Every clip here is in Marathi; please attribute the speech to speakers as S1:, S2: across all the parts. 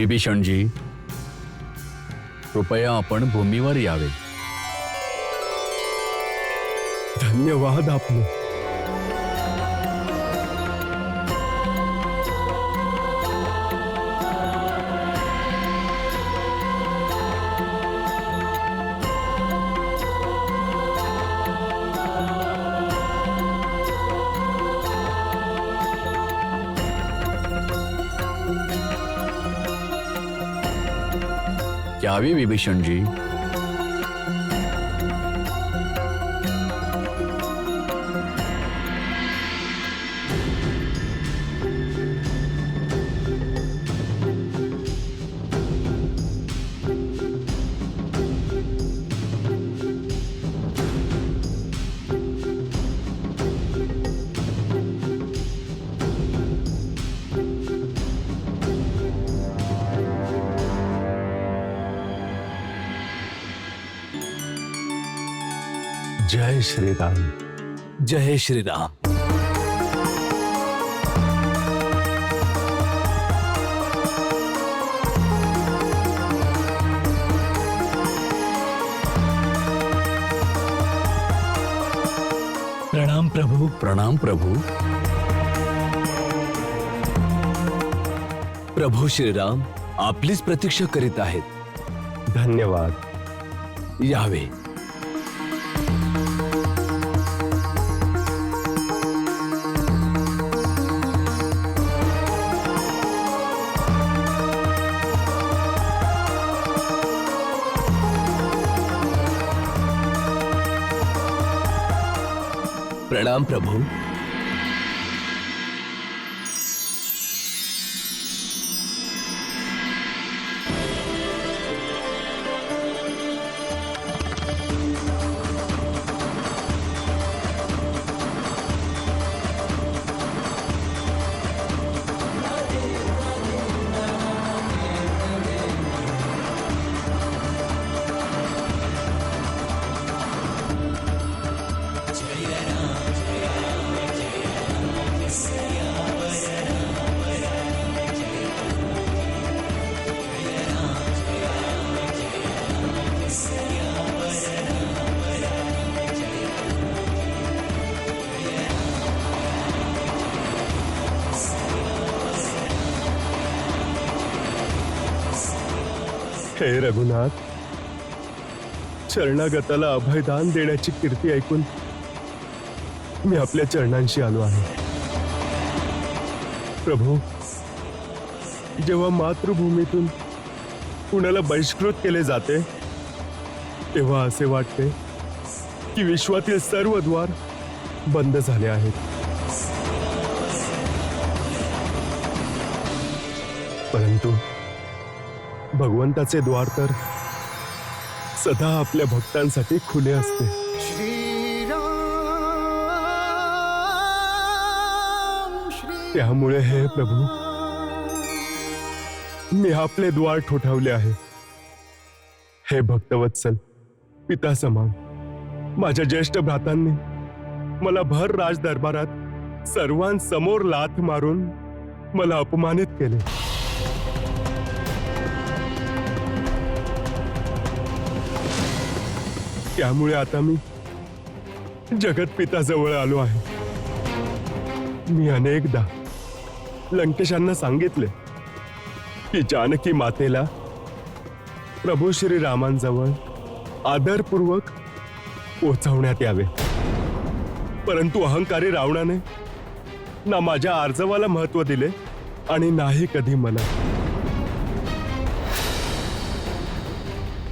S1: विभीषणजी, कृपया आपण भूमीवर यावे.
S2: धन्यवाद आपले.
S1: यावे विभीषणजी.
S2: जय श्रीराम.
S3: जय श्रीराम. प्रणाम प्रभू.
S1: प्रणाम प्रभू.
S3: प्रभू श्रीराम आपलीच प्रतीक्षा करीत आहेत.
S2: धन्यवाद.
S3: यावे. प्रणाम प्रभू.
S2: हे रघुनाथ, शरणागताला अभयदान देण्याची कीर्ती ऐकून मी आपल्या चरणांशी आलो आहे. प्रभू, जेव्हा मातृभूमीतून कुणाला बहिष्कृत केले जाते तेव्हा असे वाटते की विश्वातील सर्व द्वार बंद झाले आहेत. परंतु भगवंताचे द्वार तर सदा आपल्या भक्तांसाठी खुले असते. त्यामुळे हे प्रभू, मी आपले द्वार ठोठावले आहे. हे भक्तवत्सल पिता समान माझ्या ज्येष्ठ भ्रातांनी मला भर राज दरबारात सर्वांसमोर लाथ मारून मला अपमानित केले. त्यामुळे आता मी जगतपिताजवळ आलो आहे. मी अनेकदा लंकेशांना सांगितले की जानकी मातेला प्रभू श्रीरामांजवळ आदरपूर्वक पोहोचवण्यात यावे. परंतु अहंकारी रावणाने ना माझ्या आर्जवाला महत्व दिले आणि नाही कधी मला.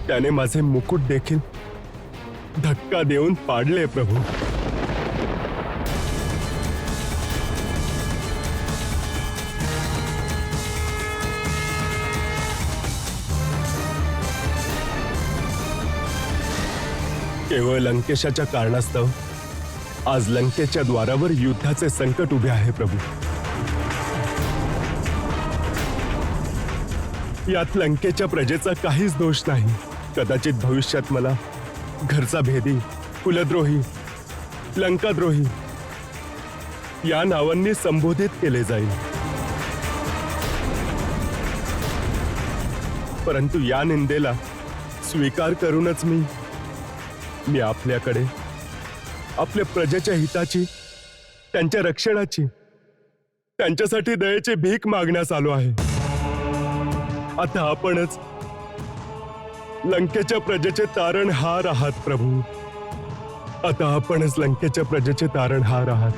S2: त्याने माझे मुकुट देखील धक्का देऊन पाडले. प्रभू, केवळ लंकेशाच्या कारणास्तव आज लंकेच्या द्वारावर युद्धाचे संकट उभे आहे. प्रभू, यात लंकेच्या प्रजेचा काहीच दोष नाही. कदाचित भविष्यात मला घरचा भेदी, कुलद्रोही, लंकाद्रोही या नावांनी संबोधित केले जाईल. परंतु या निंदेला स्वीकार करूनच मी आपल्याकडे आपल्या प्रजेच्या हिताची, त्यांच्या रक्षणाची, त्यांच्यासाठी दयेची भीक मागण्यास आलो आहे. आता आपणच लंकेच्या प्रजेचे तारणहार आहात प्रभू. आता आपणच लंकेच्या प्रजेचे तारणहार आहात.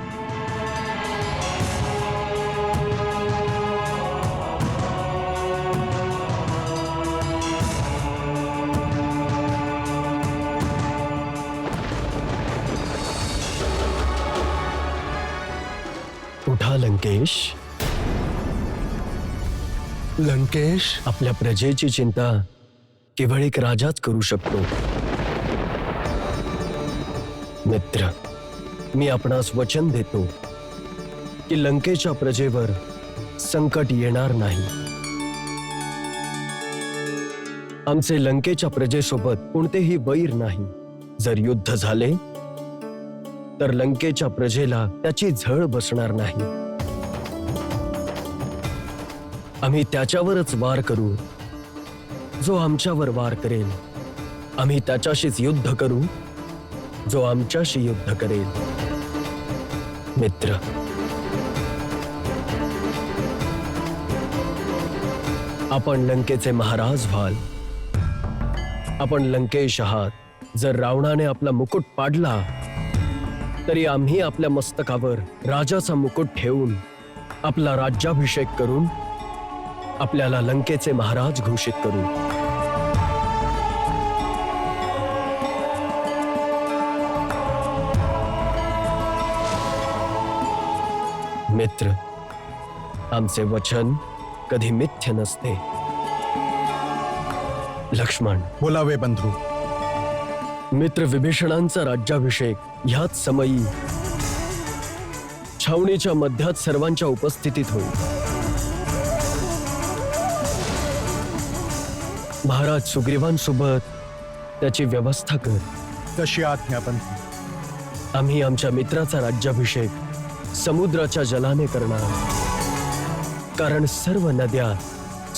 S4: उठा लंकेश.
S2: लंकेश,
S4: आपल्या प्रजेची चिंता केवळ एक राजाच करू शकतो. मित्र, मी आपणास वचन देतो की लंकेच्या प्रजेवर संकट येणार नाही. आमचे लंकेच्या प्रजेसोबत कोणतेही वैर नाही. जर युद्ध झाले तर लंकेच्या प्रजेला त्याची झळ बसणार नाही. आम्ही त्याच्यावरच वार करू जो आमच्यावर वार करेल. आम्ही त्याच्याशीच युद्ध करू जो आमच्याशी युद्ध करेल. मित्र, आपण लंकेचे महाराज व्हाल. आपण लंकेश आहात. जर रावणाने आपला मुकुट पाडला तरी आम्ही आपल्या मस्तकावर राजाचा मुकुट ठेवून आपला राज्याभिषेक करून आपल्याला लंकेचे महाराज घोषित करू. मित्र, आमचे वचन कधी मिथ्य नसते. लक्ष्मण,
S5: बोलावे बंधू.
S4: मित्र विभीषणांचा राज्याभिषेक ह्याच समयी छावणीच्या मध्यात सर्वांच्या उपस्थितीत होईल. महाराज सुग्रीवांसोबत त्याची व्यवस्था कर.
S5: कशी आज्ञा बंधू.
S4: आम्ही आमच्या मित्राचा राज्याभिषेक समुद्राच्या जलाने करणार, कारण सर्व नद्या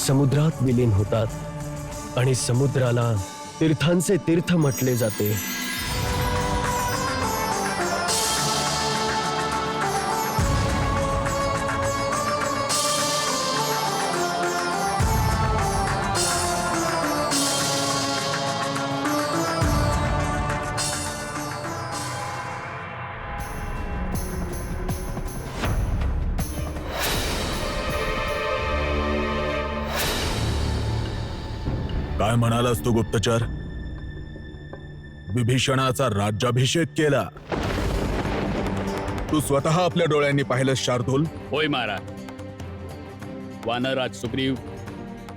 S4: समुद्रात विलीन होतात आणि समुद्राला तीर्थांचे तीर्थ म्हटले जाते.
S3: काय म्हणालास तू गुप्तचर? विभीषणाचा राज्याभिषेक केला? तू स्वतः आपल्या डोळ्यांनी पाहिलं शार्दूल?
S1: होय महाराज. वानरराज सुग्रीव,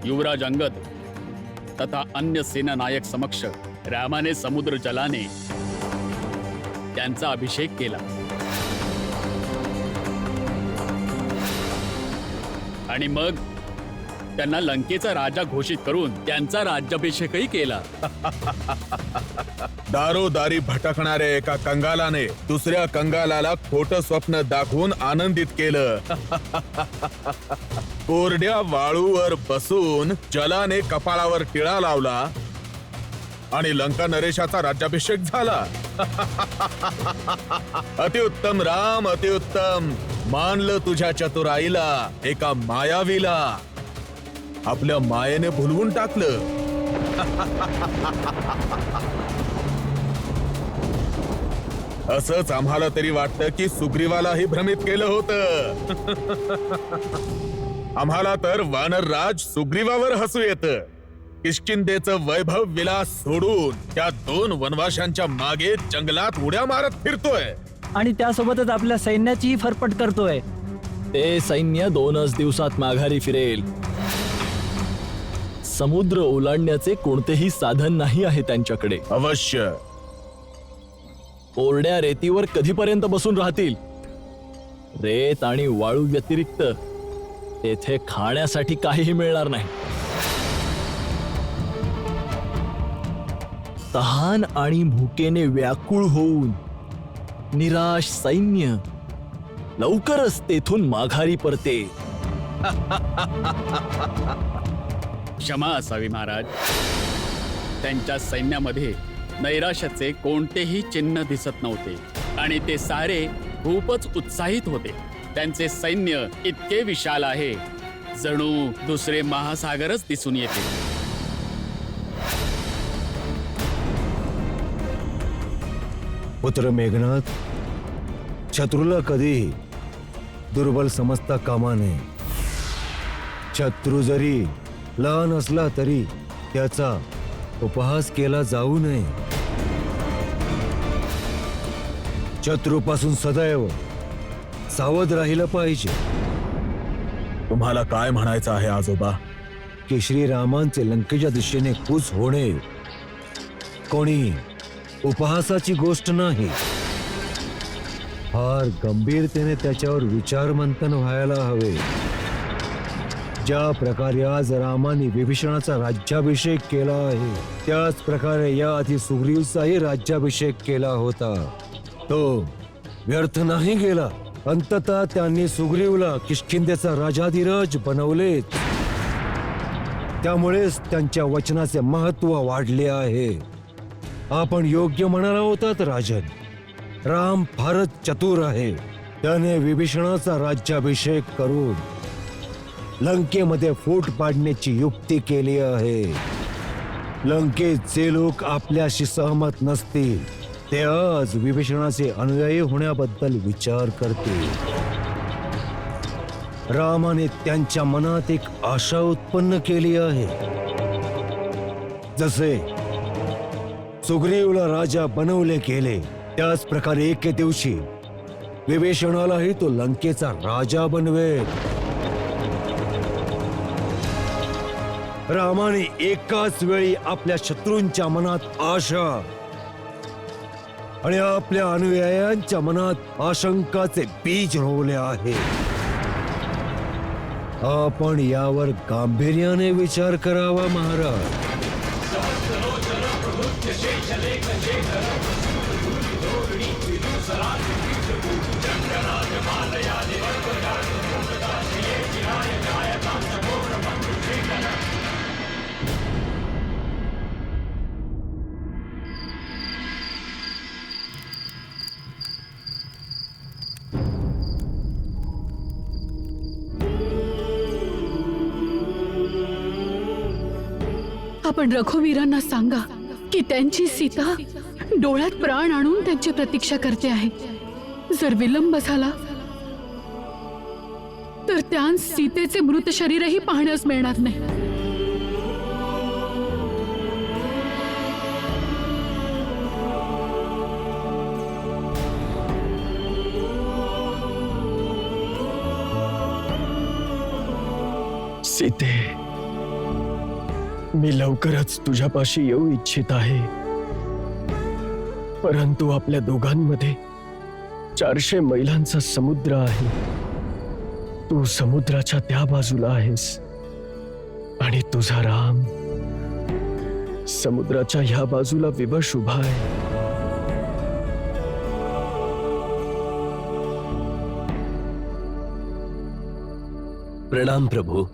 S1: युवराज अंगद तथा अन्य सेनानायक समक्ष रामाने समुद्र जलाने त्यांचा अभिषेक केला आणि मग त्यांना लंकेचा राजा घोषित करून त्यांचा राज्याभिषेकही केला.
S3: दारोदारी भटकणाऱ्या एका कंगालाने दुसऱ्या कंगालाला खोटं स्वप्न दाखवून आनंदित केलं. कोरड्या वाळूवर बसून जलाने कपाळावर टिळा लावला आणि लंका नरेशाचा राज्याभिषेक झाला. अतिउत्तम राम, अतिउत्तम. मानलं तुझ्या चतुराईला. एका मायावीला आपल्या मायेने भुलवून टाकलं. असंच आम्हाला तरी वाटतं की सुग्रीवालाही भ्रमित केलं होतं. आम्हाला तर वानरराज सुग्रीवावर हसू येतं. किष्किंधेचं वैभव विलास सोडून त्या 2 वनवाशांच्या मागे जंगलात उड्या मारत फिरतोय
S6: आणि त्यासोबतच आपल्या सैन्याचीही फरफट करतोय.
S7: ते सैन्य 2च दिवसात माघारी फिरेल. समुद्र ओलांडण्याचे कोणतेही साधन नाही आहे त्यांच्याकडे.
S3: अवश्य.
S7: कोरड्या रेतीवर कधीपर्यंत बसून राहतील? रेत आणि वाळू व्यतिरिक्त तेथे खाण्यासाठी काहीही मिळणार नाही. तहान आणि भुकेने व्याकुळ होऊन निराश सैन्य लवकरच तेथून माघारी परते.
S1: क्षमा असावी महाराज. त्यांच्या सैन्यामध्ये नैराश्याचे कोणतेही चिन्ह दिसत नव्हते आणि ते सारे खूपच उत्साहित होते. त्यांचे सैन्य इतके विशाल आहे, जणू दुसरे महासागरच दिसून येते.
S8: पुत्र मेघनाथ, शत्रूला कधीही दुर्बल समजता कामा नये. शत्रू जरी लहान असला तरी त्याचा उपहास केला जाऊ नये. शत्रूपासून सदैव सावध राहिलं पाहिजे.
S3: तुम्हाला काय म्हणायचं आहे आजोबा?
S8: की श्रीरामांचे लंकेच्या दिशेने कूच होणे कोणी उपहासाची गोष्ट नाही. फार गंभीरतेने त्याच्यावर विचारमंथन व्हायला हवे. ज्या प्रकारे आज रामाने विभीषणाचा राज्याभिषेक केला आहे, त्याच प्रकारे याआधी सुग्रीवचाही राज्याभिषेक केला होता. तो व्यर्थ नाही गेला. अंततः त्यांनी सुग्रीवला किष्किंधेचा राजाधिराज बनवले. त्यामुळेच त्यांच्या वचनाचे महत्व वाढले आहे. आपण योग्य म्हणाला होतात राजन. राम फारच चतुर आहे. त्याने विभीषणाचा राज्याभिषेक करून लंकेमध्ये फूट पाडण्याची युक्ती केली आहे. लंकेत जे लोक आपल्याशी सहमत नसतील ते आज विभीषणाचे अनुयायी होण्याबद्दल विचार करतील. रामाने त्यांच्या मनात एक आशा उत्पन्न केली आहे. जसे सुग्रीवला राजा बनवले गेले, त्याच प्रकारे एके दिवशी विभीषणालाही तो लंकेचा राजा बनवेल. रामाने एकाच वेळी आपल्या शत्रूंच्या मनात आशा आणि आपल्या अनुयायांच्या मनात आशंकाचे बीज रोवले आहे. आपण यावर गांभीर्याने विचार करावा महाराज.
S9: आपण रघुवीरांना सांगा की त्यांची सीता डोळ्यात प्राण आणून त्यांची प्रतीक्षा करते आहे. जर विलंब झाला तर त्या सीतेचे मृत शरीरही पाहण्यास मिळणार नाही.
S4: सीते, मी लवकरच तुझ्यापाशी येऊ इच्छित आहे. परंतु आपल्या दोघांमध्ये 400 मैलांचा समुद्र आहे. तू समुद्राच्या त्या बाजूला आहेस आणि तुझा राम समुद्राच्या ह्या बाजूला विवश उभा आहे. प्रणाम प्रभू.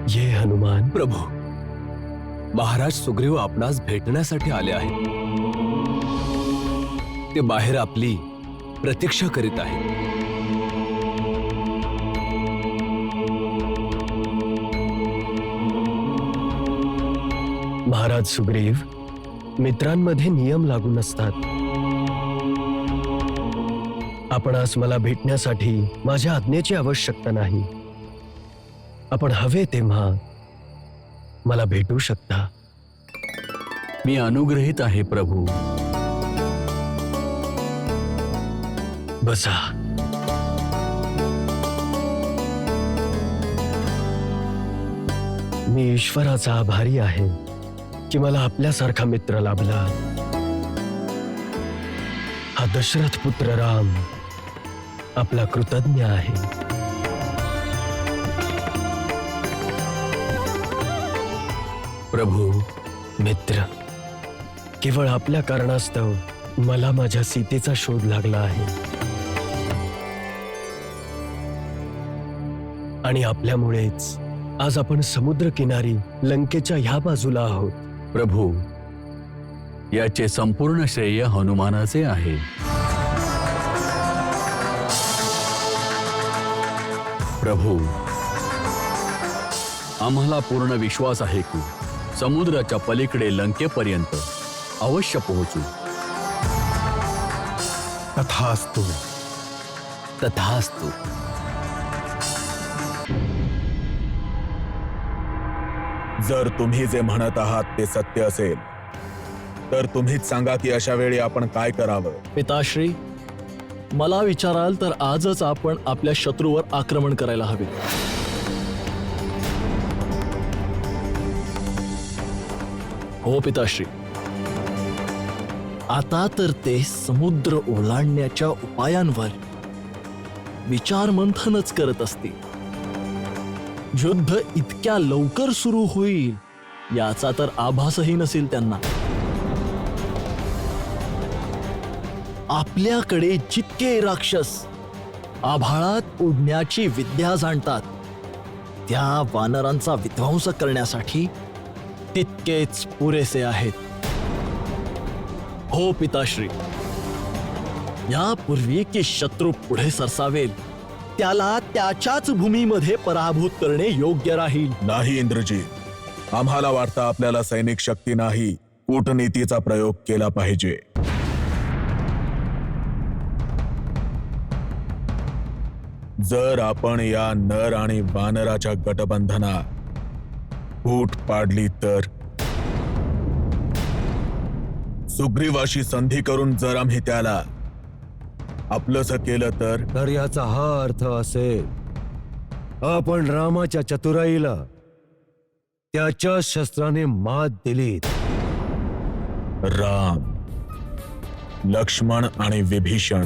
S4: ये हनुमान.
S10: प्रभू, महाराज सुग्रीव आपणास भेटण्यासाठी आले आहेत. ते बाहेर आपली प्रतीक्षा करीत आहेत.
S4: महाराज सुग्रीव, मित्रांमध्ये नियम लागून असतात. आपणास मला भेटण्यासाठी माझ्या आज्ञेची आवश्यकता नाही. आपण हवे तेव्हा मला भेटू शकता.
S10: मी अनुग्रहित आहे प्रभू.
S4: बसा. मी ईश्वराचा आभारी आहे की मला आपल्यासारखा मित्र लाभला. हा दशरथ पुत्र राम आपला कृतज्ञ आहे.
S10: प्रभू,
S4: मित्र, केवळ आपल्या कारणास्तव मला माझ्या सीतेचा शोध लागला आहे. आणि आपल्यामुळेच आज आपण समुद्र किनारी लंकेच्या ह्या बाजूला आहोत.
S1: प्रभू, याचे संपूर्ण श्रेय हनुमानाचे आहे. प्रभू, आम्हाला पूर्ण विश्वास आहे की समुद्राच्या पलीकडे लंकेपर्यंत अवश्य पोहोचू.
S5: तथास्तु.
S10: तथास्तु.
S3: जर तुम्ही जे म्हणत आहात ते सत्य असेल तर तुम्हीच सांगा की अशा वेळी आपण काय करावं.
S7: पिताश्री, मला विचाराल तर आजच आपण आपल्या शत्रूवर आक्रमण करायला हवे. हो पिताश्री, आता तर ते समुद्र ओलांडण्याच्या उपायांवर विचार मंथनच करत असतील. युद्ध इतक्या लवकर सुरू होईल याचा तर आभासही नसेल त्यांना. आपल्याकडे जितके राक्षस आभाळात उडण्याची विद्या जाणतात त्या वानरांचा विध्वंस करण्यासाठी तितकेच पुरेसे आहेत. हो पिताश्री, यापूर्वी की शत्रू पुढे सरसावेल त्याला त्याच्याच भूमीमध्ये पराभूत करणे योग्य राहील.
S3: नाही इंद्रजी, आम्हाला वाटतं आपल्याला सैनिक शक्ती नाही, कूटनीतीचा प्रयोग केला पाहिजे. जर आपण या नर आणि वानराच्या गटबंधनात फूट पाडली तर सुग्रीवाशी संधी करून जर आम्ही त्याला आपलंसं केलं तर
S8: याचा हा अर्थ असेल आपण रामाच्या चतुराईला त्याच्या शस्त्राने मात दिली.
S3: राम, लक्ष्मण आणि विभीषण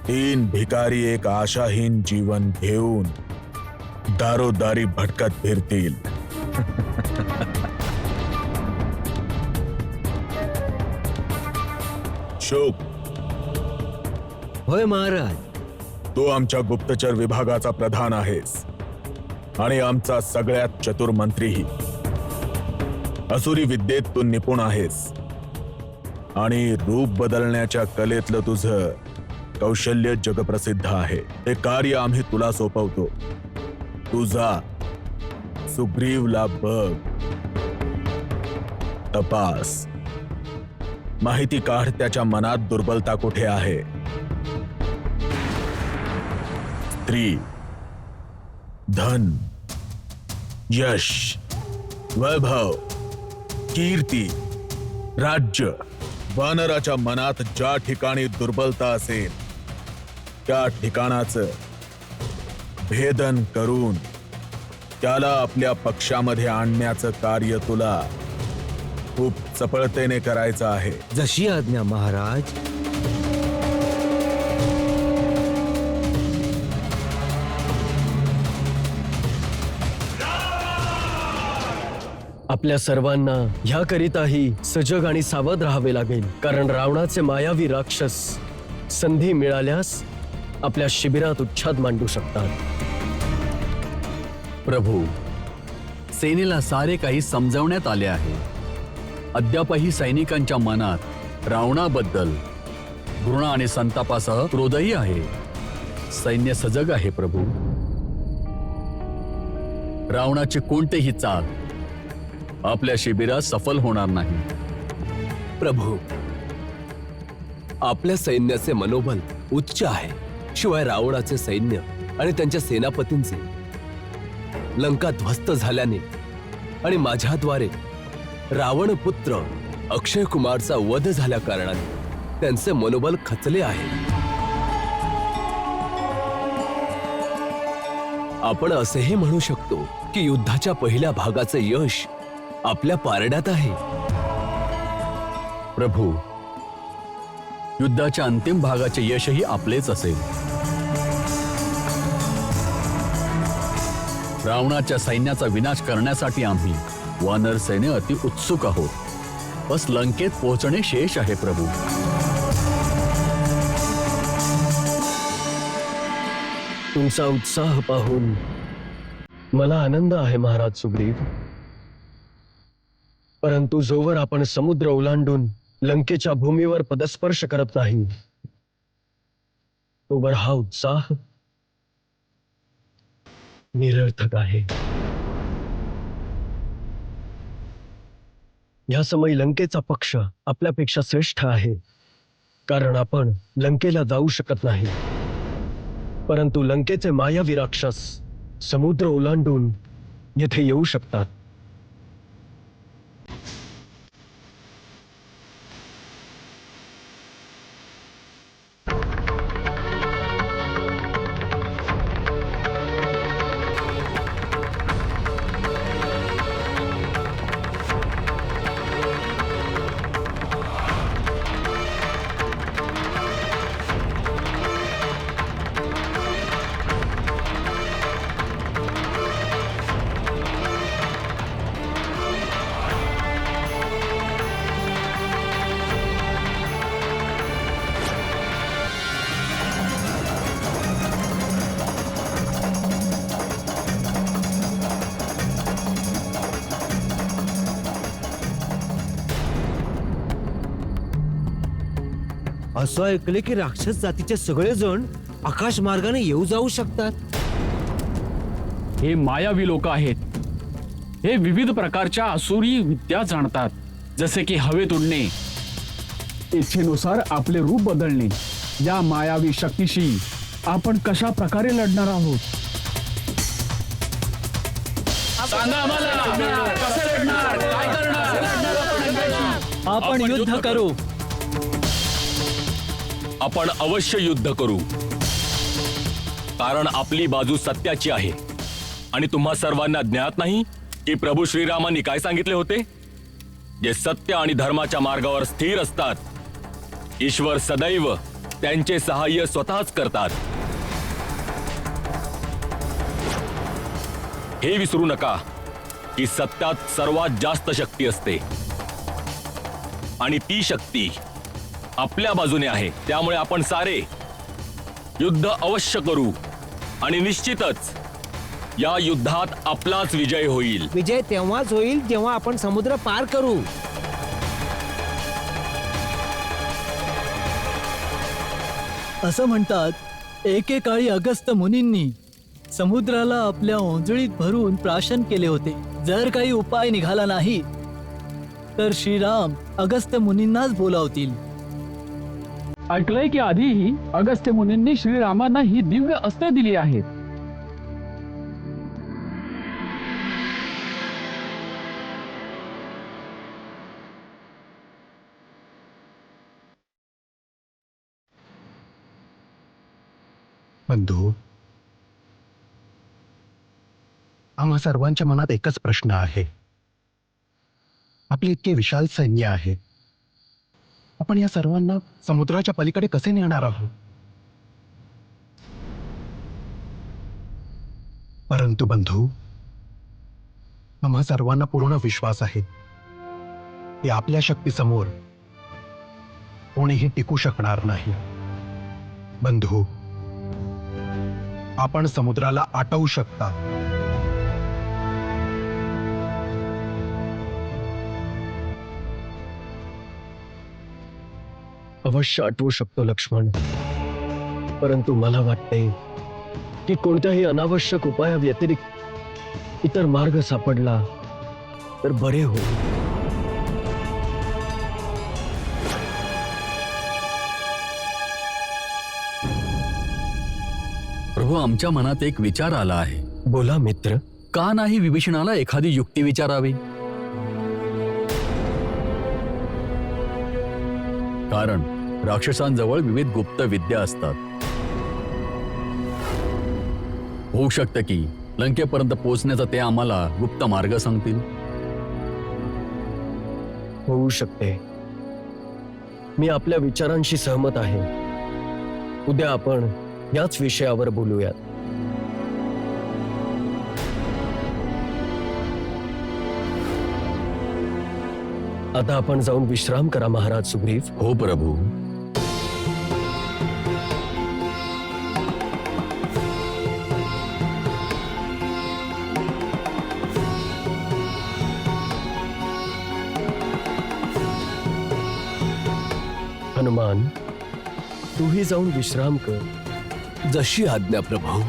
S3: तीन भिकारी एक आशाहीन जीवन घेऊन दारोदारी भटकत फिरतील. शोक,
S8: होय महाराज.
S3: तू आमच्या गुप्तचर विभागाचा प्रधान आहेस आणि आमचा सगळ्यात चतुर मंत्रीही. असुरी विद्येत तू निपुण आहेस आणि रूप बदलण्याच्या कलेतलं तुझं कौशल्य जगप्रसिद्ध आहे. हे कार्य आम्ही तुला सोपवतो. तू जा, सुग्रीवला बघ, तपास, माहिती काढ त्याच्या मनात दुर्बलता कुठे आहे. स्त्री, धन, यश, वैभव, कीर्ती, राज्य, वानराच्या मनात ज्या ठिकाणी दुर्बलता असेल त्या ठिकाणाचं भेदन करून त्याला आपल्या पक्षामध्ये आणण्याचं कार्य तुला खूप चपळतेने करायचं आहे.
S8: जशी आज्ञा महाराज.
S4: आपल्या सर्वांना ह्याकरिताही सजग आणि सावध राहावे लागेल, कारण रावणाचे मायावी राक्षस संधी मिळाल्यास आपल्या शिबिरात उच्छाद मांडू शकतात.
S1: प्रभू, सेनेला सारे काही समजावण्यात आले आहे. अद्यापही सैनिकांच्या मनात रावणाबद्दल घृणा आणि संतापासह क्रोधही आहे. सैन्य सजग आहे प्रभू. रावणाचे कोणतेही चाल आपल्या शिबिरात सफल होणार नाही.
S10: प्रभू, आपल्या सैन्याचे मनोबल उच्च आहे. शिवाय रावणाचे सैन्य आणि त्यांच्या सेनापतींचे लंका ध्वस्त झाल्याने आणि माझ्याद्वारे रावणपुत्र अक्षय कुमारचा वध झाल्या कारणाने त्यांचे मनोबल खचले आहे. आपण असेही म्हणू शकतो की युद्धाच्या पहिल्या भागाचे यश आपल्या पारड्यात आहे.
S1: प्रभू, युद्धाच्या अंतिम भागाचे यशही आपलेच असेल. रावणाच्या सैन्याचा विनाश करण्यासाठी आम्ही वानर सैन्य अति उत्सुक आहोत. बस लंकेत पोहोचणे शेष आहे प्रभू.
S4: तुमचा उत्साह पाहून मला आनंद आहे महाराज सुग्रीव. परंतु जोवर आपण समुद्र ओलांडून लंकेच्या भूमीवर पदस्पर्श करत नाही, तोवर हा उत्साह निरर्थक आहे. या समयी लंकेचा पक्ष आपल्यापेक्षा श्रेष्ठ आहे, कारण आपण लंकेला जाऊ शकत नाही. परंतु लंकेचे मायावी राक्षस समुद्र ओलांडून येथे येऊ शकतात.
S8: असं ऐकले की राक्षस जातीचे सगळेजण आकाश मार्गाने येऊ जाऊ शकतात.
S1: हे मायावी लोक आहेत. हे विविध प्रकारच्या असुरी विद्या जाणतात, जसे की हवेत उडणे, इच्छेनुसार आपले रूप बदलणे. या मायावी शक्तीशी आपण कशा प्रकारे लढणार आहोत? सांगा आम्हाला, कसे लढणार, काय करणार?
S6: आपण युद्ध करू.
S10: आपण अवश्य युद्ध करू, कारण आपली बाजू सत्याची आहे. आणि तुम्हा सर्वांना ज्ञात नाही की प्रभू श्रीरामांनी काय सांगितले होते? जे सत्य आणि धर्माच्या मार्गावर स्थिर असतात, ईश्वर सदैव त्यांचे सहाय्य स्वतःच करतात. हे विसरू नका की सत्यात सर्वात जास्त शक्ती असते, आणि ती शक्ती आपल्या बाजूने आहे. त्यामुळे आपण सारे युद्ध अवश्य करू, आणि निश्चितच या युद्धात आपलाच विजय होईल.
S8: विजय तेव्हाच होईल जेव्हा आपण समुद्र पार करू.
S6: असं म्हणतात, एकेकाळी अगस्त्य मुनींनी समुद्राला आपल्या ओंजळीत भरून प्राशन केले होते. जर काही उपाय निघाला नाही तर श्रीराम अगस्त्य मुनींनाच बोलावतील.
S1: ऐकलंय की आधीही अगस्त्य मुनींनी श्रीरामांना ही दिव्य अस्त्रे दिली आहेत.
S5: बंधू, आम्हा सर्वांच्या मनात एकच प्रश्न आहे. आपले इतके विशाल सैन्य आहे, आपण या सर्वांना समुद्राच्या पलीकडे कसे नेणार आहोत? परंतु बंधू, आम्हा सर्वांना पूर्ण विश्वास आहे की आपल्या शक्तीसमोर कोणीही टिकू शकणार नाही. बंधू, आपण समुद्राला आटवू शकता.
S4: अवश्य आठवू शकतो लक्ष्मण, परंतु मला वाटते की कोणत्याही अनावश्यक उपायाव्यतिरिक्त इतर मार्ग सापडला तर बरे होईल.
S1: प्रभू, आमच्या मनात एक विचार आला आहे.
S4: बोला मित्र.
S1: का नाही विभीषणाला एखादी युक्ती विचारावी? कारण राक्षसांजवळ विविध गुप्त विद्या असतात. होऊ शकतं की लंकेपर्यंत पोहोचण्याचा ते आम्हाला गुप्त मार्ग सांगतील.
S4: होऊ शकते. मी आपल्या विचारांशी सहमत आहे. उद्या आपण याच विषयावर बोलूयात. आता आपण जाऊन विश्राम करा महाराज सुग्रीव.
S1: हो प्रभू.
S4: हनुमान, तूही जाऊन विश्राम कर.
S10: जशी आज्ञा प्रभू.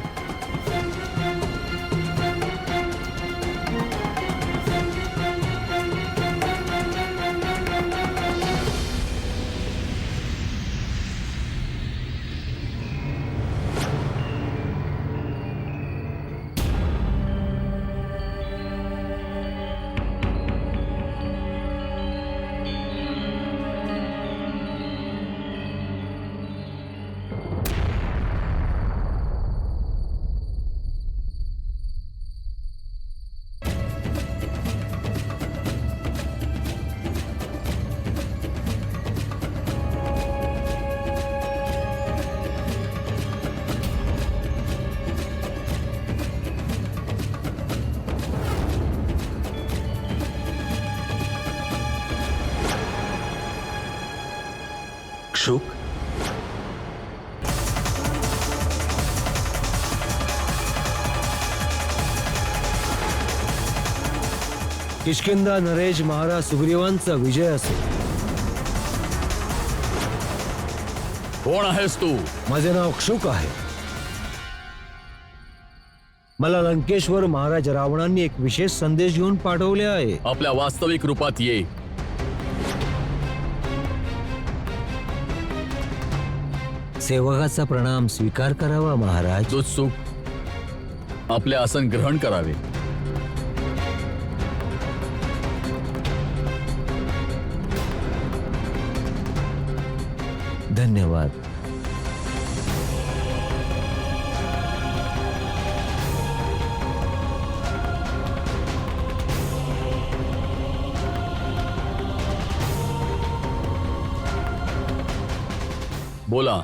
S7: शुक,
S8: किष्किंधा नरेश महाराज सुग्रीवांचा विजय असेल.
S1: कोण आहेस तू?
S8: माझे नाव क्षुक आहे. मला लंकेश्वर महाराज रावणांनी एक विशेष संदेश घेऊन पाठवले आहे.
S1: आपल्या वास्तविक रूपात ये.
S8: सेवकाचा प्रणाम स्वीकार करावा महाराज.
S1: उत्सुक आपले आसन ग्रहण करावे.
S8: धन्यवाद.
S1: बोला,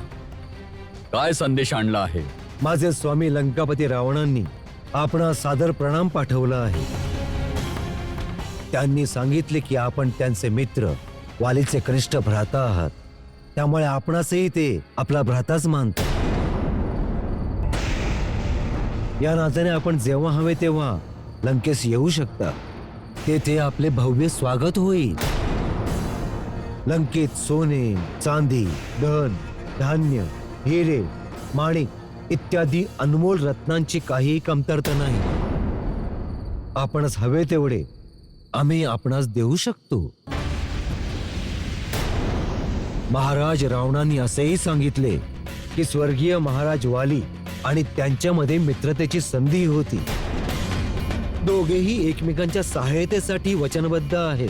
S1: काय संदेश आणला आहे?
S8: माझे स्वामी लंकापती रावणांनी आपणास सादर प्रणाम पाठवला आहे. त्यांनी सांगितले की आपण त्यांचे मित्र, वालीचे कनिष्ठ भ्राता आहात. त्यामुळे आपणासही ते आपला भ्राताच मानतात. या नात्याने आपण जेव्हा हवे तेव्हा लंकेस येऊ शकता. तेथे आपले भव्य स्वागत होईल. लंकेत सोने, चांदी, धन, धान्य, हिरे, माणिक इत्यादी अनमोल रत्नांची काहीही कमतरता नाही. आपणास हवे तेवढे आम्ही आपणास देऊ शकतो. महाराज रावणांनी असेही सांगितले की स्वर्गीय महाराज वाली आणि त्यांच्यामध्ये मित्रतेची संधी होती. दोघेही एकमेकांच्या सहायतेसाठी वचनबद्ध आहेत.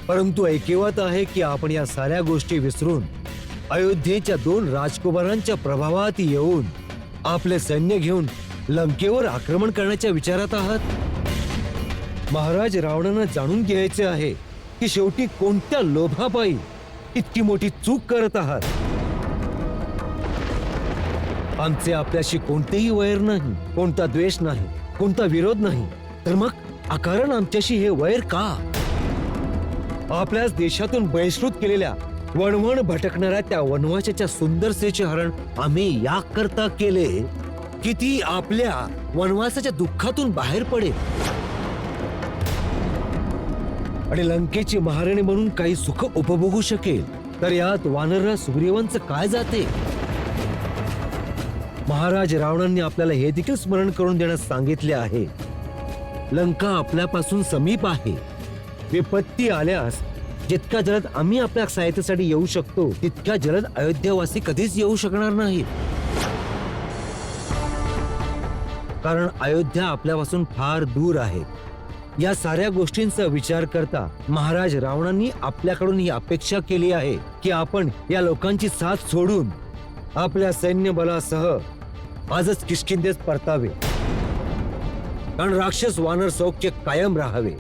S8: परंतु ऐकिवात आहे की आपण या साऱ्या गोष्टी विसरून अयोध्येच्या 2 राजकुमारांच्या प्रभावात येऊन आपले सैन्य घेऊन लंकेवर आक्रमण करण्याच्या विचारात आहात. महाराज रावणांना जाणून घ्यायचे आहे की शेवटी कोणत्या लोभापायी इतकी मोठी चूक करत आहात. आमचे आपल्याशी कोणतेही वैर नाही, कोणता द्वेष नाही, कोणता विरोध नाही. तर मग अकारण आमच्याशी हे वैर का? आपल्याच देशातून बहिष्कृत केलेल्या वणवण भटकणाऱ्या त्या वनवासाच्या सुंदरसेचे हरण आम्ही या करता केले की ती आपल्या वनवासाच्या दुःखातून बाहेर पडेल आणि लंकेची महाराणी म्हणून काही सुख उपभोगू शकेल. तर यात वानरराज सुग्रीवांचं काय जाते? महाराज रावणांनी आपल्याला हे देखील स्मरण करून देण्यास सांगितले आहे. लंका आपल्यापासून समीप आहे. विपत्ती आल्यास जितक्या जलद आम्ही आपल्या सहायतेसाठी येऊ शकतो तितक्या जलद अयोध्यावासी कधीच येऊ शकणार नाहीत. कारण अयोध्या आपल्यापासून फार दूर आहे. या साऱ्या गोष्टींचा विचार करता महाराज रावणांनी आपल्याकडून ही अपेक्षा केली आहे की आपण या लोकांची साथ सोडून आपल्या सैन्य बलासह आजच किष्किंधेत परतावे. कारण राक्षस वानर सौख्य कायम राहावे.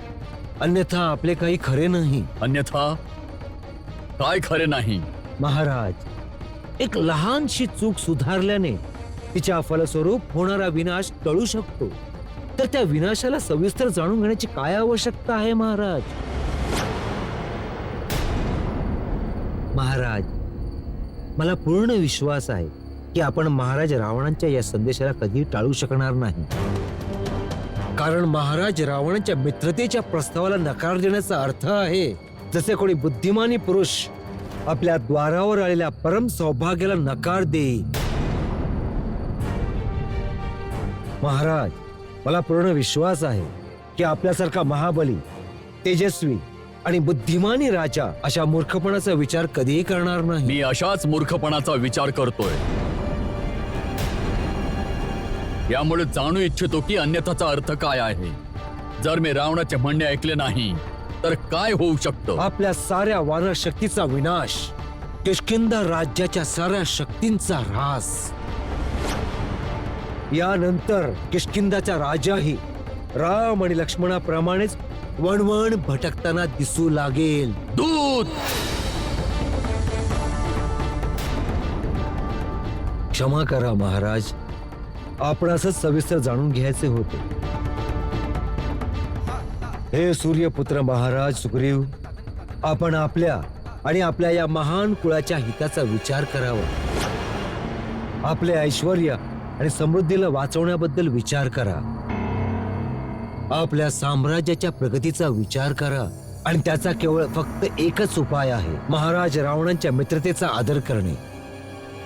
S8: अन्यथा आपले काही खरे नाही.
S1: अन्यथा काय खरे नाही?
S8: महाराज, एक लहानशी चूक सुधारल्याने तिच्या फलस्वरूप होणारा विनाश टळू शकतो. तर त्या विनाशाला सविस्तर जाणून घेण्याची काय आवश्यकता आहे महाराज? महाराज, मला पूर्ण विश्वास आहे की आपण महाराज रावणांच्या या संदेशाला कधी टाळू शकणार नाही. कारण महाराज रावणांच्या मित्रतेच्या प्रस्तावाला नकार देण्याचा अर्थ आहे जसे कोणी बुद्धिमानी पुरुष आपल्या द्वारावर आलेल्या परम सौभाग्याला नकार देईल. महाराज, मला पूर्ण विश्वास आहे की आपल्यासारखा महाबली, तेजस्वी आणि बुद्धिमानी राजा अशा मूर्खपणाचा विचार कधीही करणार नाही.
S1: मी अशाच मूर्खपणाचा विचार करतोय. यामुळे जाणू इच्छितो की अन्यथाचा अर्थ काय आहे. जर मी रावणाचे म्हणणे ऐकले नाही तर काय होऊ शकतं?
S8: आपल्या साऱ्या वानर शक्तीचा विनाश, किष्किंधा राज्याच्या साऱ्या शक्तींचा ऱ्हास. यानंतर किष्किंधाचा राजाही राम आणि लक्ष्मणाप्रमाणेच वणवण भटकताना दिसू लागेल.
S1: दूत,
S8: क्षमा करा महाराज, आपण असंच सविस्तर जाणून घ्यायचे होते. हे सूर्यपुत्र महाराज सुग्रीव, आपण आपल्या आणि आपल्या या महान कुळाच्या हिताचा विचार करावा. आपले ऐश्वर्य आणि समृद्धीला वाचवण्याबद्दल विचार करा. आपल्या साम्राज्याच्या प्रगतीचा विचार करा. आणि त्याचा केवळ फक्त एकच उपाय आहे, महाराज रावणांच्या मित्रतेचा आदर करणे,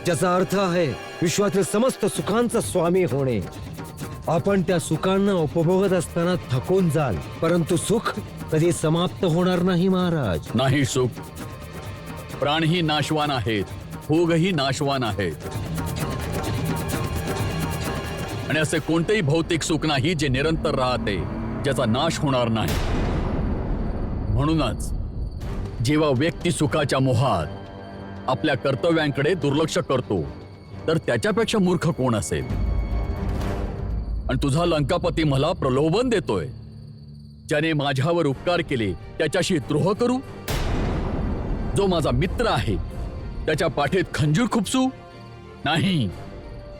S8: ज्याचा अर्थ आहे विश्वातील समस्त सुखांचा स्वामी होणे. आपण त्या सुखांना उपभोगत असताना थकून जाल, परंतु सुख कधी समाप्त होणार नाही महाराज.
S1: नाही सुख. प्राणही नाशवान आहेत, भोगही नाशवान आहेत. आणि असे कोणतेही भौतिक सुख नाही जे निरंतर राहते, ज्याचा नाश होणार नाही. म्हणूनच जेव्हा व्यक्ती सुखाच्या मोहात आपल्या कर्तव्यांकडे दुर्लक्ष करतो, तर त्याच्यापेक्षा मूर्ख कोण असेल? आणि तुझा लंकापती मला प्रलोभन देतोय. ज्याने माझ्यावर उपकार केले त्याच्याशी द्रोह करू? जो माझा मित्र आहे त्याच्या पाठीत खंजीर खुपसू? नाही.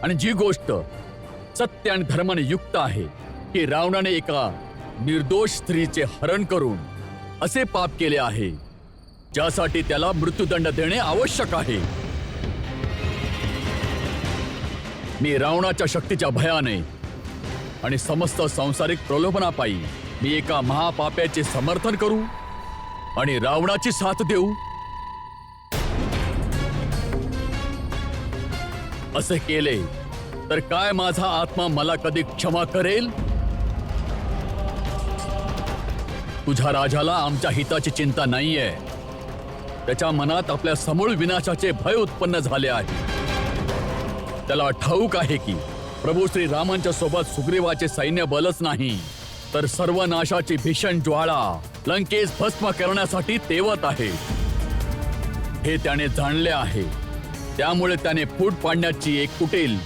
S1: आणि जी गोष्ट सत्य आणि धर्माने युक्त आहे की रावणाने एका निर्दोष स्त्रीचे हरण करून असे पाप केले आहे ज्यासाठी त्याला मृत्यूदंड देणे आवश्यक आहे. मी रावणाच्या शक्तीच्या भयाने आणि समस्त सांसारिक प्रलोभनापायी मी एका महापाप्याचे समर्थन करू आणि रावणाची साथ देऊ? असे केले तर काय माझा आत्मा मला कधी क्षमा करेल? तुझ्या राजाला आमच्या हिताची चिंता नाहीये. त्याच्या मनात आपल्या समूळ विनाशाचे भय उत्पन्न झाले आहे. त्याला ठाऊक आहे की प्रभू श्री रामांच्या सोबत सुग्रीवाचे सैन्य बलच नाही, तर सर्व नाशाची भीषण ज्वाळा लंकेस भस्म करण्यासाठी तेवत आहे. हे त्याने जाणले आहे. त्यामुळे त्याने फूट पाडण्याची एक कुटील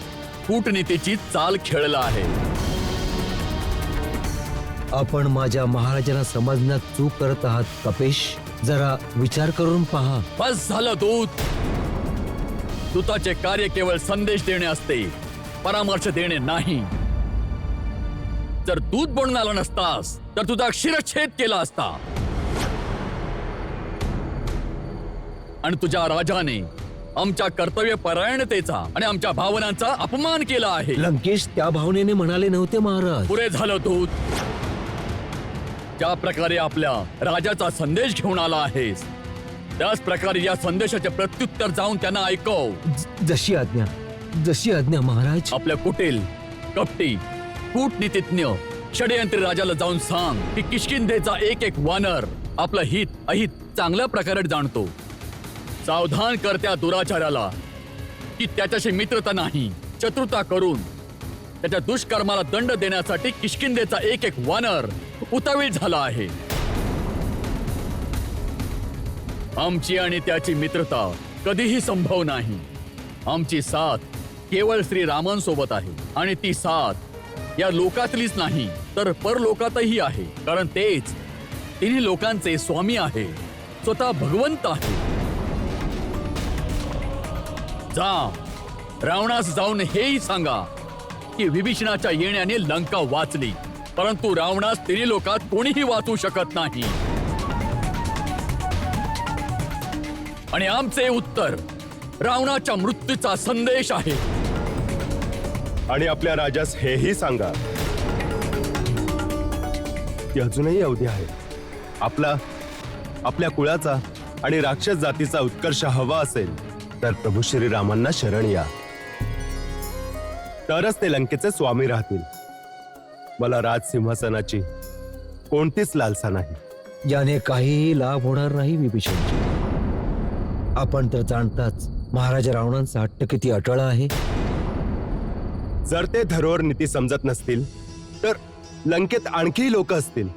S1: कूटनीतीची चाल खेळला आहे.
S8: आपण माझ्या महाराजांना समजण्यात चूक करत आहात कपेश. जरा विचार करून पहा.
S1: बस झालं दूत. दूताचे कार्य केवळ संदेश देणे असते, परामर्श देणे नाही. जर दूत बनून आला नसतास तर तुझा शिरच्छेद केला असता. आणि तुझ्या राजाने आमच्या कर्तव्य परायणतेचा आणि आमच्या भावनांचा अपमान केला आहे.
S8: लंकेश त्या भावनेने म्हणाले नव्हते महाराज.
S1: पुरे झालं दूत. ज्या प्रकारे आपल्या राजाचा संदेश घेऊन आला आहेस त्याच प्रकारे या संदेशाचे प्रत्युत्तर जाऊन त्यांना ऐकव.
S8: जशी आज्ञा, जशी आज्ञा महाराज.
S1: आपल्या कुटील, कपटी, कूटनीतिज्ञ, षडयंत्री राजाला जाऊन सांग की किष्किंधेचा एक एक वानर आपलं हित अहित चांगल्या प्रकारे जाणतो. सावधान कर त्या दुराचाराला की त्याच्याशी मित्रता नाही, शत्रुता करून त्याच्या दुष्कर्माला दंड देण्यासाठी किष्किंधेचा एक एक वानर उतावीळ झाला आहे. आमची आणि त्याची मित्रता कधीही संभव नाही. आमची साथ केवळ श्रीरामांसोबत आहे आणि ती साथ या लोकातलीच नाही तर परलोकातही आहे, कारण तेच तिन्ही लोकांचे स्वामी आहे, स्वतः भगवंत आहे. जा, रावणास जाऊन हेही सांगा की विभीषणाच्या येण्याने लंका वाचली, परंतु रावणास तिन्ही लोकात कोणीही वाचू शकत नाही. आणि आमचे उत्तर रावणाच्या मृत्यूचा संदेश आहे.
S2: आणि आपल्या राजास हेही सांगा की अजूनही अवधी आहे. आपल्या कुळाचा आणि राक्षस जातीचा उत्कर्ष हवा असेल तर प्रभू श्रीरामांना शरण या. तरच ते लंकेचे स्वामी राहतील. मला राजसिंहासनाची कोणतीच लालसा नाही.
S8: याने काहीही लाभ होणार नाही विभीषणजी. आपण तर जाणताच महाराजा रावणांचा हट्ट किती अटळ आहे.
S2: जर ते धरोहर नीती समजत नसतील तर लंकेत आणखी लोक असतील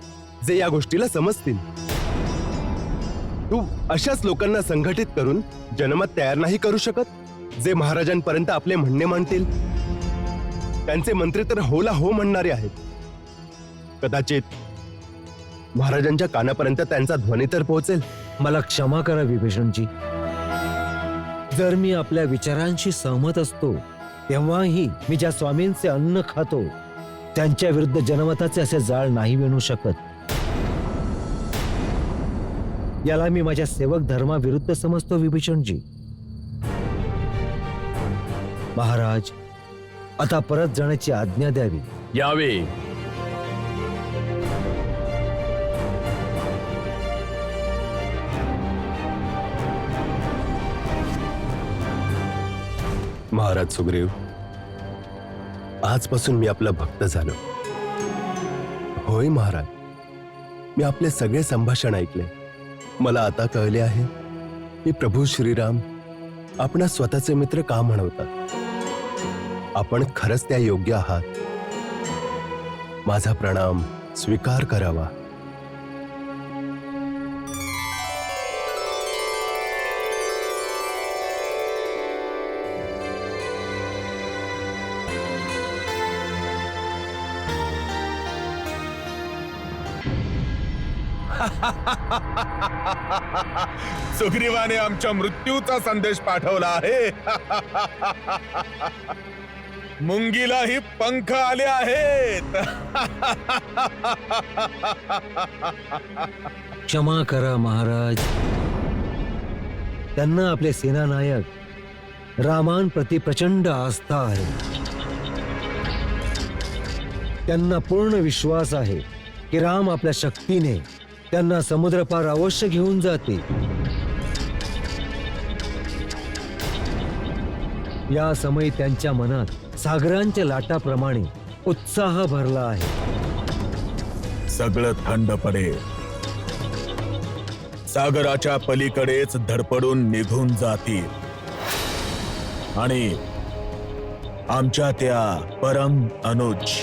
S2: जे या गोष्टीला समजतील. तू अशाच लोकांना संघटित करून जनमत तयार नाही करू शकत जे महाराजांपर्यंत आपले म्हणणे मांडतील. त्यांचे मंत्री तर होला हो म्हणणारे आहेत. कदाचित महाराजांच्या कानापर्यंत त्यांचा ध्वनी तर पोहोचेल.
S8: मला क्षमा करा विभीषणजी. जर मी आपल्या विचारांशी सहमत असतो तेव्हाही मी ज्या स्वामींचे अन्न खातो त्यांच्या विरुद्ध जनमताचे असे जाळ नाही विणू शकत. याला मी माझ्या सेवक धर्माविरुद्ध समजतो विभीषणजी. महाराज, आता परत जाण्याची आज्ञा द्यावी.
S1: यावे.
S2: महाराज सुग्रीव, आजपासून मी आपला भक्त झालो. होय महाराज, मी आपले सगळे संभाषण ऐकले. मला आता कळले आहे की प्रभू श्रीराम आपणा स्वतःचे मित्र का म्हणवतात. आपण खरंच त्या योग्य आहात. माझा प्रणाम स्वीकार करावा.
S3: सुग्रीवाने आमच्या मृत्यूचा संदेश पाठवला आहे. मुंगीलाही पंख आले आहेत.
S8: क्षमा करा महाराज. त्यांना आपले सेनानायक रामांप्रती प्रचंड आस्था आहे. त्यांना पूर्ण विश्वास आहे की राम आपल्या शक्तीने त्यांना समुद्रपार अवश्य घेऊन जाते. या समयी त्यांच्या मनात सागरांच्या लाटाप्रमाणे उत्साह भरला आहे.
S3: सगळं थंड पडेल. सागराच्या पलीकडेच धडपडून निघून जातील आणि आमच्या त्या परम अनुज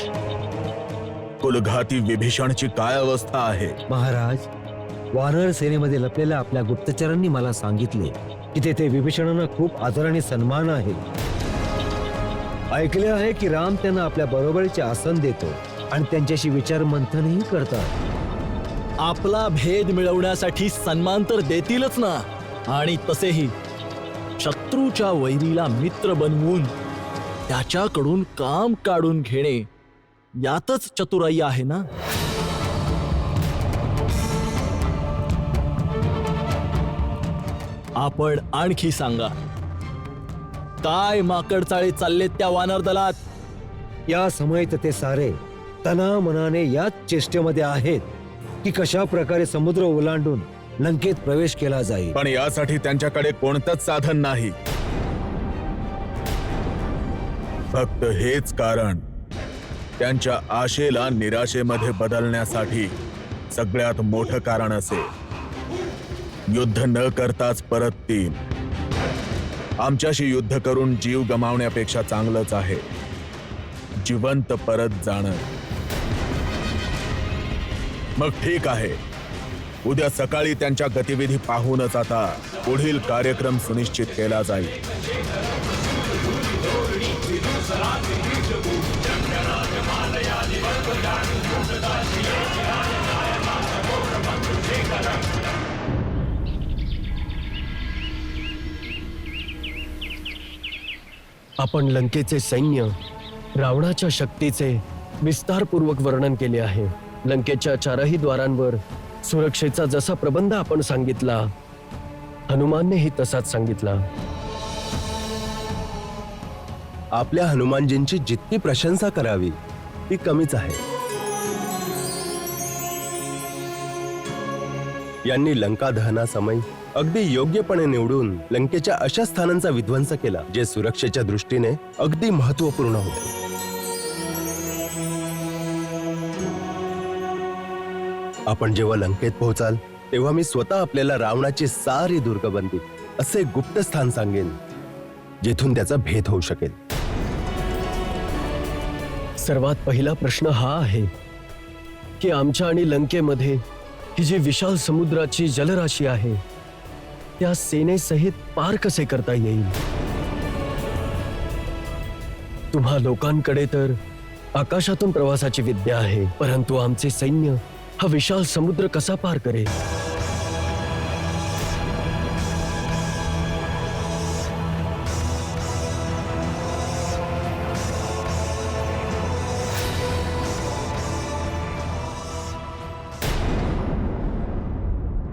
S3: कुलघाती विभीषणची काय अवस्था आहे.
S8: महाराज, वानर सेनेमध्ये लपलेल्या आपल्या गुप्तचरांनी मला सांगितले की तेथे विभीषणांना खूप आदर आणि सन्मान आहे. ऐकले आहे की राम त्यांना आपल्या बरोबरीचे आसन देतो आणि त्यांच्याशी विचार मंथनही करतात.
S6: आपला भेद मिळवण्यासाठी सन्मान तर देतीलच ना. आणि तसेही शत्रूच्या वैरीला मित्र बनवून त्याच्याकडून काम काढून घेणे यातच चतुराई आहे ना. आपण आणखी सांगा, काय माकडचाळे चाललेत त्या वानर दलात.
S8: या समयीत ते सारे तना मनाने याच चेष्टेमध्ये आहेत की कशा प्रकारे समुद्र ओलांडून लंकेत प्रवेश केला जाईल.
S3: पण यासाठी त्यांच्याकडे कोणतंच साधन नाही. फक्त हेच कारण त्यांच्या आशेला निराशेमध्ये बदलण्यासाठी सगळ्यात मोठं कारण असेल. युद्ध न करताच परततील. आमच्याशी युद्ध करून जीव गमावण्यापेक्षा चांगलंच आहे जिवंत परत जाणं. मग ठीक आहे, उद्या सकाळी त्यांच्या गतिविधी पाहूनच आता पुढील कार्यक्रम सुनिश्चित केला जाईल.
S4: आपण लंकेचे सैन्य, रावणाच्या शक्तीचे विस्तारपूर्वक वर्णन केले आहे. लंकेच्या चारही द्वारांवर सुरक्षेचा जसा प्रबंध आपण सांगितला, हनुमाननेही तसाच सांगितला.
S2: आपल्या हनुमानजींची जितकी प्रशंसा करावी ती कमीच आहे. यांनी लंका दहनासमयी अगदी योग्यपणे निवडून लंकेच्या अशा स्थानांचा विध्वंस केला जे सुरक्षेच्या दृष्टीने अगदी महत्वपूर्ण होते. आपण जेव्हा लंकेत पोहोचाल तेव्हा मी स्वतः आपल्याला रावणाची सारी दुर्गबंदी असे गुप्त स्थान सांगेन जेथून त्याचा भेद होऊ शकेल.
S4: सर्वात पहिला प्रश्न हा आहे की आमच्या आणि लंकेमध्ये ही जी विशाल समुद्राची जलराशी आहे त्या सेनेसहित पार कसे करता येईल. तुम्हा लोकांकडे तर आकाशातून प्रवासाची विद्या आहे, परंतु आमचे सैन्य हा विशाल समुद्र कसा पार करेल.